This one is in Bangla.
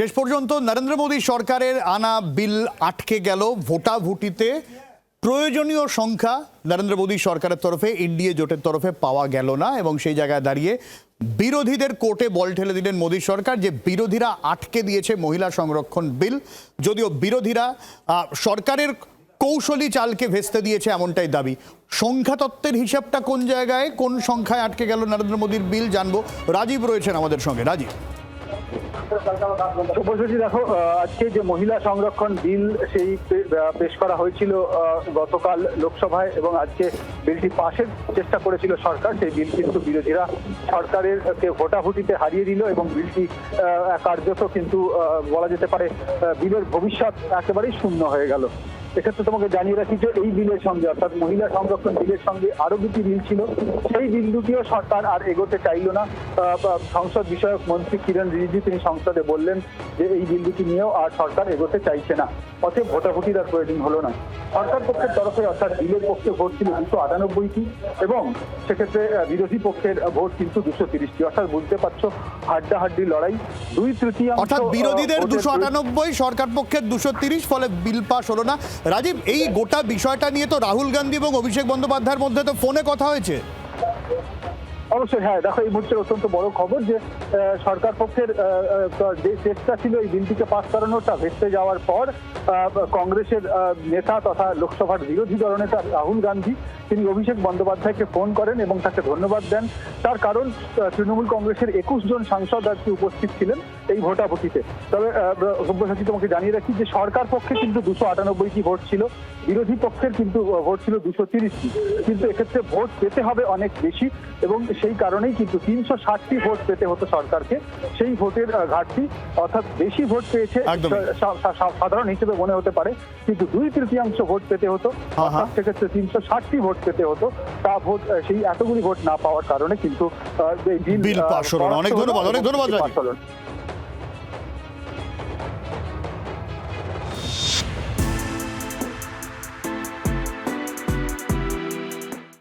শেষ পর্যন্ত নরেন্দ্র মোদী সরকারের আনা বিল আটকে গেল। ভোটাভুটিতে প্রয়োজনীয় সংখ্যা নরেন্দ্র মোদী সরকারের তরফে এনডিএ জোটের তরফে পাওয়া গেল না এবং সেই জায়গায় দাঁড়িয়ে বিরোধীদের কোর্টে বল ঠেলে দিলেন মোদী সরকার, যে বিরোধীরা আটকে দিয়েছে মহিলা সংরক্ষণ বিল। যদিও বিরোধীরা সরকারের কৌশলী চালকে ভেস্তে দিয়েছে এমনটাই দাবি। সংখ্যাতত্ত্বের হিসাবটা কোন জায়গায়, কোন সংখ্যায় আটকে গেল নরেন্দ্র মোদীর বিল জানবো। রাজীব রয়েছেন আমাদের সঙ্গে। রাজীব, দেখো, আজকে যে মহিলা সংরক্ষণ বিল সেই পেশ করা হয়েছিল গতকাল লোকসভায় এবং আজকে বিলটি পাশের চেষ্টা করেছিল সরকার। সেই বিল কিন্তু বিরোধীরা সরকারের ভোটাভুটিতে হারিয়ে দিল এবং বিলটি কার্যত কিন্তু বলা যেতে পারে বিলের ভবিষ্যৎ একেবারেই শূন্য হয়ে গেল। এক্ষেত্রে তোমাকে জানিয়ে রাখি যে এই বিলের সঙ্গে অর্থাৎ মহিলা সংরক্ষণ বিলের সঙ্গে আরো দুটি বিল ছিল, সেই বিল দুটিও সরকার আর এগোতে চাইল না। সংসদ বিষয়ক মন্ত্রী কিরণ রিজিজু তিনি সংসদে বললেন যে এই বিল দুটি নিয়েও আর সরকার এগোতে চাইছে না, অতএব ভোটাভুটির আর প্রয়োজন হলো না। সরকার পক্ষের তরফে অর্থাৎ বিলের পক্ষে ভোট ছিল 298টি এবং সেক্ষেত্রে বিরোধী পক্ষের ভোট কিন্তু 230টি। অর্থাৎ বুঝতে পারছো হাড্ডাহাড্ডি লড়াই। 2/3 অর্থাৎ বিরোধীদের 298, সরকার পক্ষের 230, ফলে বিল পাস হলো না। রাজীব, এই গোটা বিষয়টা নিয়ে তো রাহুল গান্ধী এবং অভিষেক বন্দ্যোপাধ্যায়ের মধ্যে তো ফোনে কথা হয়েছে। অবশ্যই, হ্যাঁ। দেখো, এই মুহূর্তে অত্যন্ত বড় খবর যে সরকার পক্ষের যে চেষ্টা ছিল এই বিলটিকে পাস করানোটা ভেস্তে যাওয়ার পর কংগ্রেসের নেতা তথা লোকসভার বিরোধী দলনেতা রাহুল গান্ধী তিনি অভিষেক বন্দ্যোপাধ্যায়কে ফোন করেন এবং তাকে ধন্যবাদ দেন। তার কারণ তৃণমূল কংগ্রেসের 21 জন সাংসদ আজকে উপস্থিত ছিলেন এই ভোটাভুটিতে। তবে সব্যসাচী তোমাকে জানিয়ে রাখি যে সরকার পক্ষে কিন্তু 298টি ভোট ছিল, বিরোধী পক্ষের কিন্তু ভোট ছিল 230টি। কিন্তু এক্ষেত্রে ভোট পেতে হবে অনেক বেশি এবং সেই কারণেই কিন্তু 360টি ভোট পেতে হতো সরকারকে। সেই ভোটের ঘাটতি, অর্থাৎ বেশি ভোট পেয়েছে সাধারণ হিসেবে মনে হতে পারে, কিন্তু 2/3 ভোট পেতে হতো। সেক্ষেত্রে 360টি ভোট পেতে হতো। তা ভোট সেই এতগুলি ভোট না পাওয়ার কারণে কিন্তু বিল পাস হলো না। অনেক ধন্যবাদ রাজীব।